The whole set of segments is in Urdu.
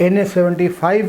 NA-75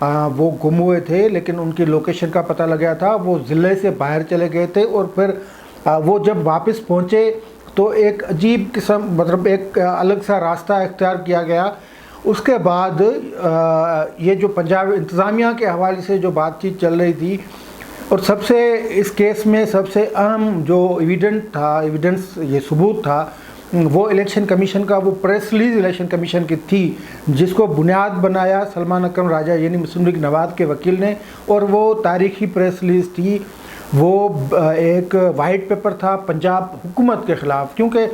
وہ گم ہوئے تھے، لیکن ان کی لوکیشن کا پتہ لگ گیا تھا، وہ ضلع سے باہر چلے گئے تھے، اور پھر وہ جب واپس پہنچے تو ایک عجیب قسم مطلب ایک الگ سا راستہ اختیار کیا گیا۔ اس کے بعد یہ جو پنجاب انتظامیہ کے حوالے سے جو بات چیت چل رہی تھی، اور سب سے اس کیس میں سب سے اہم جو ایویڈنس یہ ثبوت تھا، وہ الیکشن کمیشن کا وہ پریس ریلیز الیکشن کمیشن کی تھی، جس کو بنیاد بنایا سلمان اکرم راجہ یعنی مسلم لیگ نواز کے وکیل نے، اور وہ تاریخی پریس ریلیز تھی۔ وہ ایک وائٹ پیپر تھا پنجاب حکومت کے خلاف، کیونکہ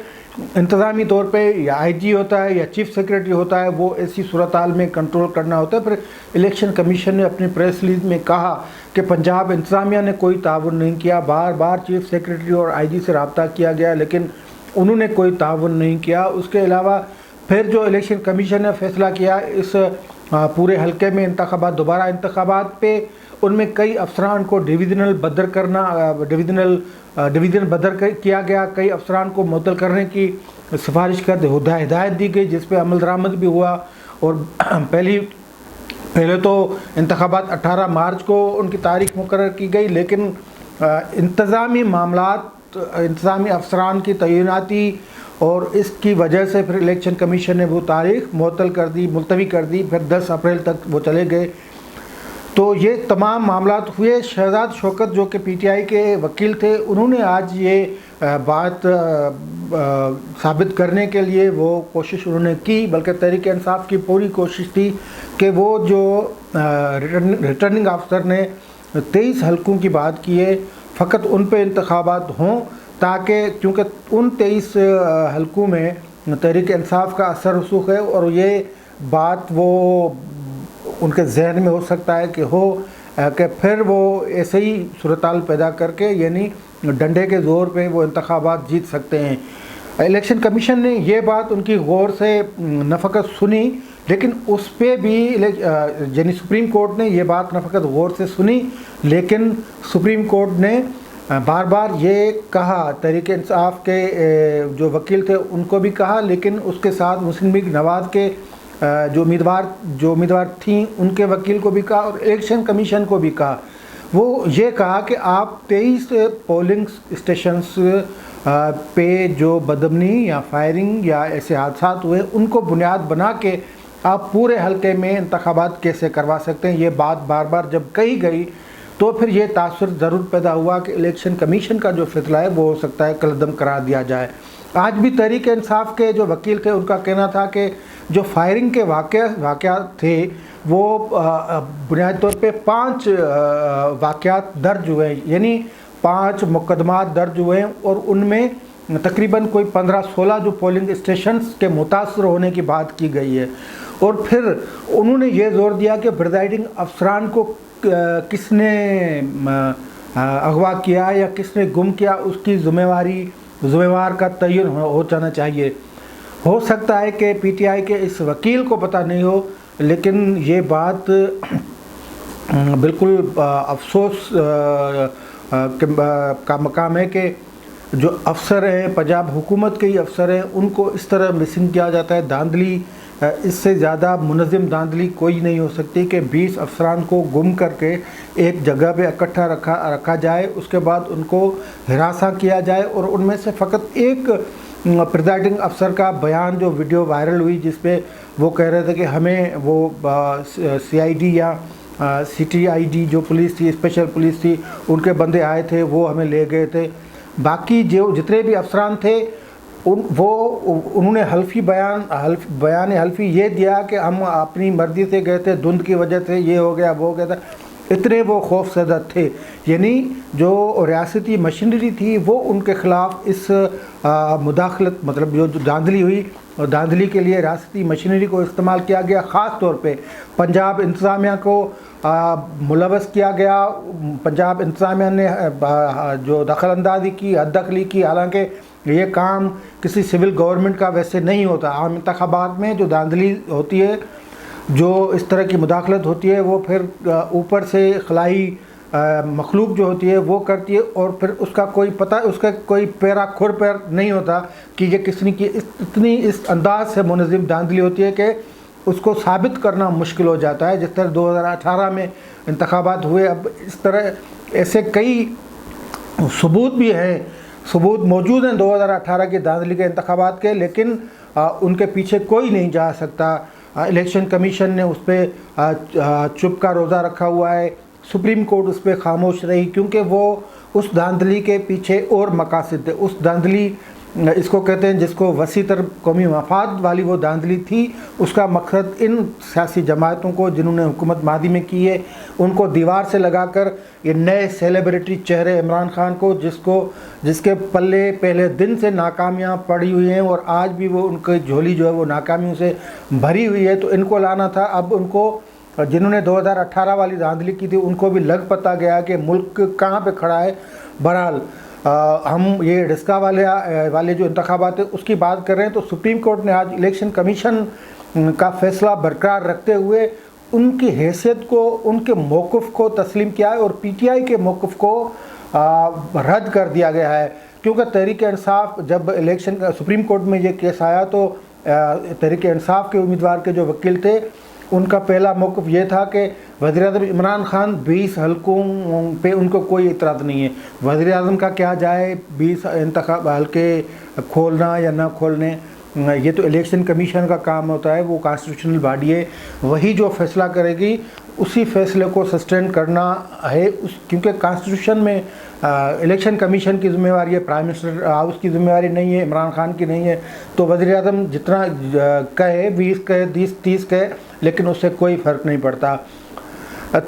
انتظامی طور پہ یا آئی جی ہوتا ہے یا چیف سیکریٹری ہوتا ہے، وہ ایسی صورتحال میں کنٹرول کرنا ہوتا ہے۔ پھر الیکشن کمیشن نے اپنی پریس ریلیز میں کہا کہ پنجاب انتظامیہ نے کوئی تعاون نہیں کیا، بار بار چیف سیکریٹری اور آئی جی سے رابطہ کیا گیا لیکن انہوں نے کوئی تعاون نہیں کیا۔ اس کے علاوہ پھر جو الیکشن کمیشن نے فیصلہ کیا اس پورے حلقے میں انتخابات، دوبارہ انتخابات پہ، ان میں کئی افسران کو ڈویژن بدر کیا گیا، کئی افسران کو معطل کرنے کی سفارش کر ہدایت دی گئی، جس پہ عمل درآمد بھی ہوا۔ اور پہلے تو انتخابات 18 مارچ کو ان کی تاریخ مقرر کی گئی، لیکن انتظامی معاملات، انتظامی افسران کی تعیناتی اور اس کی وجہ سے پھر الیکشن کمیشن نے وہ تاریخ ملتوی کر دی، پھر 10 اپریل تک وہ چلے گئے۔ تو یہ تمام معاملات ہوئے۔ شہزاد شوکت جو کہ پی ٹی آئی کے وکیل تھے، انہوں نے آج یہ بات ثابت کرنے کے لیے وہ کوشش انہوں نے کی، بلکہ تحریک انصاف کی پوری کوشش تھی کہ وہ جو ریٹرننگ افسر نے 23 حلقوں کی بات کی ہے، فقط ان پہ انتخابات ہوں، تاکہ کیونکہ ان 23 حلقوں میں تحریک انصاف کا اثر رسوخ ہے، اور یہ بات وہ ان کے ذہن میں ہو سکتا ہے کہ پھر وہ ایسے ہی صورتحال پیدا کر کے یعنی ڈنڈے کے زور پہ وہ انتخابات جیت سکتے ہیں۔ الیکشن کمیشن نے یہ بات ان کی غور سے نہ فقط سنی، لیکن اس پہ بھی یعنی سپریم کورٹ نے یہ بات نہ فقط غور سے سنی، لیکن سپریم کورٹ نے بار بار یہ کہا، تحریک انصاف کے جو وکیل تھے ان کو بھی کہا، لیکن اس کے ساتھ مسلم لیگ نواز کے جو امیدوار تھیں ان کے وکیل کو بھی کہا، اور الیکشن کمیشن کو بھی کہا۔ وہ یہ کہا کہ آپ 23 پولنگ اسٹیشنز پہ جو بدامنی یا فائرنگ یا ایسے حادثات ہوئے، ان کو بنیاد بنا کے آپ پورے حلقے میں انتخابات کیسے کروا سکتے ہیں۔ یہ بات بار بار جب کہی گئی تو پھر یہ تاثر ضرور پیدا ہوا کہ الیکشن کمیشن کا جو فیصلہ ہے وہ ہو سکتا ہے کالعدم قرار دیا جائے۔ آج بھی تحریک انصاف کے جو وکیل تھے ان کا کہنا تھا کہ جو فائرنگ کے واقعات تھے وہ بنیادی طور پہ 5 واقعات درج ہوئے ہیں، یعنی 5 مقدمات درج ہوئے ہیں، اور ان میں تقریباً کوئی 15-16 جو پولنگ اسٹیشنز کے متاثر ہونے کی بات کی گئی ہے۔ اور پھر انہوں نے یہ زور دیا کہ پریزائڈنگ افسران کو کس نے اغوا کیا یا کس نے گم کیا، اس کی ذمہ کا تعین ہو جانا چاہیے۔ ہو سکتا ہے کہ پی ٹی آئی کے اس وکیل کو پتہ نہیں ہو، لیکن یہ بات بالکل افسوس کا مقام ہے کہ جو افسر ہیں، پنجاب حکومت کے ہی افسر ہیں، ان کو اس طرح مسنگ کیا جاتا ہے۔ دھاندلی، اس سے زیادہ منظم دھاندلی کوئی نہیں ہو سکتی کہ 20 افسران کو گم کر کے ایک جگہ پہ اکٹھا رکھا جائے، اس کے بعد ان کو ہراساں کیا جائے، اور ان میں سے فقط ایک پریزائڈنگ افسر کا بیان جو ویڈیو وائرل ہوئی، جس پہ وہ کہہ رہے تھے کہ ہمیں وہ سی آئی ڈی یا سی ٹی آئی ڈی جو پولیس تھی، اسپیشل پولیس تھی، ان کے بندے آئے تھے، وہ ہمیں لے گئے تھے۔ باقی جو جتنے بھی افسران تھے انہوں نے بیان حلفی یہ دیا کہ ہم اپنی مرضی سے گئے تھے، دھند کی وجہ سے یہ ہو گیا، وہ ہو گیا تھا، اتنے وہ خوف زدہ تھے۔ یعنی جو ریاستی مشینری تھی وہ ان کے خلاف اس مداخلت، مطلب جو دھاندلی ہوئی، اور دھاندلی کے لیے ریاستی مشینری کو استعمال کیا گیا، خاص طور پہ پنجاب انتظامیہ کو ملوث کیا گیا۔ پنجاب انتظامیہ نے جو دخل اندازی کی، حد دخلی کی، حالانکہ یہ کام کسی سول گورنمنٹ کا ویسے نہیں ہوتا۔ عام انتخابات میں جو دھاندلی ہوتی ہے، جو اس طرح کی مداخلت ہوتی ہے، وہ پھر اوپر سے خلائی مخلوق جو ہوتی ہے وہ کرتی ہے، اور پھر اس کا کوئی پتہ، اس کا کوئی کھر پیر نہیں ہوتا کہ یہ کس نے کی۔ اتنی اس انداز سے منظم دھاندلی ہوتی ہے کہ اس کو ثابت کرنا مشکل ہو جاتا ہے. جس طرح 2018 میں انتخابات ہوئے, اب اس طرح ایسے کئی ثبوت بھی ہیں, ثبوت موجود ہیں 2018 کے دھاندلی کے انتخابات کے, لیکن ان کے پیچھے کوئی نہیں جا سکتا. الیکشن کمیشن نے اس پہ چپ کا روزہ رکھا ہوا ہے, سپریم کورٹ اس پہ خاموش رہی, کیونکہ وہ اس دھاندلی کے پیچھے اور مقاصد تھے. اس دھاندلی اس کو کہتے ہیں جس کو وسیع تر قومی مفاد والی وہ دھاندلی تھی, اس کا مقصد ان سیاسی جماعتوں کو جنہوں نے حکومت ماضی میں کی ہے ان کو دیوار سے لگا کر یہ نئے سیلیبریٹی چہرے عمران خان کو, جس کے پلے پہلے دن سے ناکامیاں پڑی ہوئی ہیں اور آج بھی وہ ان کی جھولی جو ہے وہ ناکامیوں سے بھری ہوئی ہے, تو ان کو لانا تھا. اب ان کو جنہوں نے 2018 والی دھاندلی کی تھی ان کو بھی لگ پتہ گیا کہ ملک کہاں پہ کھڑا ہے. بہرحال ہم یہ ڈسکا والے جو انتخابات ہیں اس کی بات کر رہے ہیں, تو سپریم کورٹ نے آج الیکشن کمیشن کا فیصلہ برقرار رکھتے ہوئے ان کی حیثیت کو, ان کے موقف کو تسلیم کیا ہے اور پی ٹی آئی کے موقف کو رد کر دیا گیا ہے. کیونکہ تحریک انصاف جب الیکشن سپریم کورٹ میں یہ کیس آیا تو تحریک انصاف کے امیدوار کے جو وکیل تھے ان کا پہلا موقف یہ تھا کہ وزیر اعظم عمران خان 20 حلقوں پہ ان کو کوئی اعتراض نہیں ہے. وزیر اعظم کا کیا جائے 20 انتخاب حلقے کھولنا یا نہ کھولنے, یہ تو الیکشن کمیشن کا کام ہوتا ہے, وہ کانسٹیٹیوشنل باڈی ہے, وہی جو فیصلہ کرے گی اسی فیصلے کو سسٹین کرنا ہے. کیونکہ کانسٹیٹیوشن میں الیکشن کمیشن کی ذمہ داری ہے, پرائم منسٹر ہاؤس کی ذمہ داری نہیں ہے, عمران خان کی نہیں ہے. تو وزیر اعظم جتنا کہے 20 کہے 30 کہے لیکن اس سے کوئی فرق نہیں پڑتا.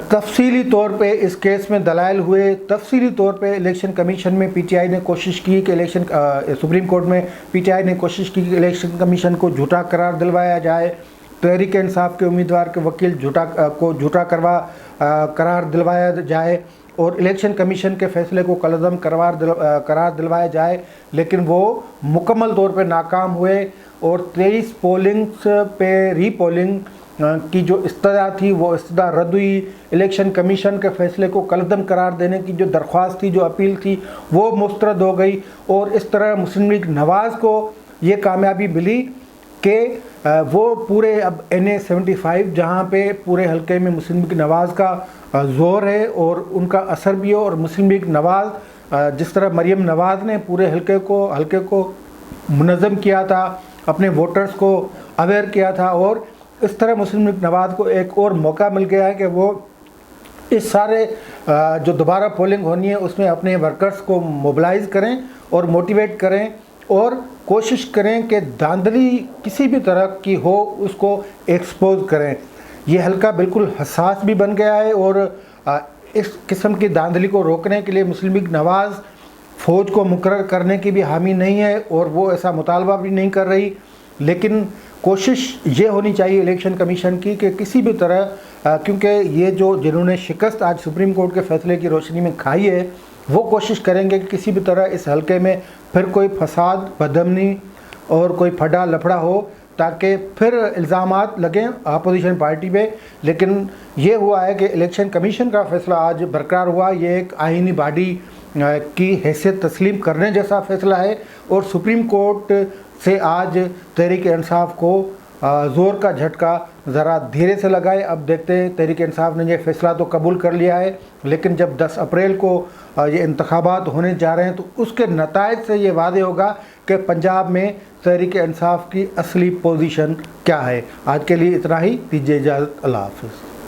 تفصیلی طور پہ اس کیس میں دلائل ہوئے, تفصیلی طور پہ الیکشن کمیشن میں پی ٹی آئی نے کوشش کی کہ سپریم کورٹ میں پی ٹی آئی نے کوشش کی کہ الیکشن کمیشن کو جھوٹا قرار دلوایا جائے, تحریک انصاف کے امیدوار کے وکیل جھوٹا قرار دلوایا جائے اور الیکشن کمیشن کے فیصلے کو کالعدم قرار دلوایا جائے, لیکن وہ مکمل طور پہ ناکام ہوئے اور 23 پولنگز پہ ری پولنگ کی جو استدعا تھی وہ استدعا رد ہوئی. الیکشن کمیشن کے فیصلے کو کالعدم قرار دینے کی جو درخواست تھی, جو اپیل تھی, وہ مسترد ہو گئی اور اس طرح مسلم لیگ نواز کو یہ کامیابی ملی کہ وہ پورے اب NA 75 جہاں پہ پورے حلقے میں مسلم لیگ نواز کا زور ہے اور ان کا اثر بھی ہو, اور مسلم لیگ نواز جس طرح مریم نواز نے پورے حلقے کو منظم کیا تھا, اپنے ووٹرز کو اویئر کیا تھا, اور اس طرح مسلم لیگ نواز کو ایک اور موقع مل گیا ہے کہ وہ اس سارے جو دوبارہ پولنگ ہونی ہے اس میں اپنے ورکرز کو موبلائز کریں اور موٹیویٹ کریں اور کوشش کریں کہ دھاندلی کسی بھی طرح کی ہو اس کو ایکسپوز کریں. یہ حلقہ بالکل حساس بھی بن گیا ہے اور اس قسم کی دھاندلی کو روکنے کے لیے مسلم لیگ نواز فوج کو مقرر کرنے کی بھی حامی نہیں ہے اور وہ ایسا مطالبہ بھی نہیں کر رہی. لیکن کوشش یہ ہونی چاہیے الیکشن کمیشن کی کہ کسی بھی طرح کیونکہ یہ جنہوں نے شکست آج سپریم کورٹ کے فیصلے کی روشنی میں کھائی ہے وہ کوشش کریں گے کہ کسی بھی طرح اس حلقے میں پھر کوئی فساد, بدامنی اور کوئی پھڈا لفڑا ہو تاکہ پھر الزامات لگیں اپوزیشن پارٹی پہ. لیکن یہ ہوا ہے کہ الیکشن کمیشن کا فیصلہ آج برقرار ہوا, یہ ایک آئینی باڈی کی حیثیت تسلیم کرنے جیسا فیصلہ ہے اور سپریم کورٹ سے آج تحریک انصاف کو زور کا جھٹکا ذرا دھیرے سے لگائے. اب دیکھتے ہیں, تحریک انصاف نے یہ فیصلہ تو قبول کر لیا ہے لیکن جب 10 اپریل کو یہ انتخابات ہونے جا رہے ہیں تو اس کے نتائج سے یہ واضح ہوگا کہ پنجاب میں تحریک انصاف کی اصلی پوزیشن کیا ہے. آج کے لیے اتنا ہی, دیجیے اجازت, اللہ حافظ.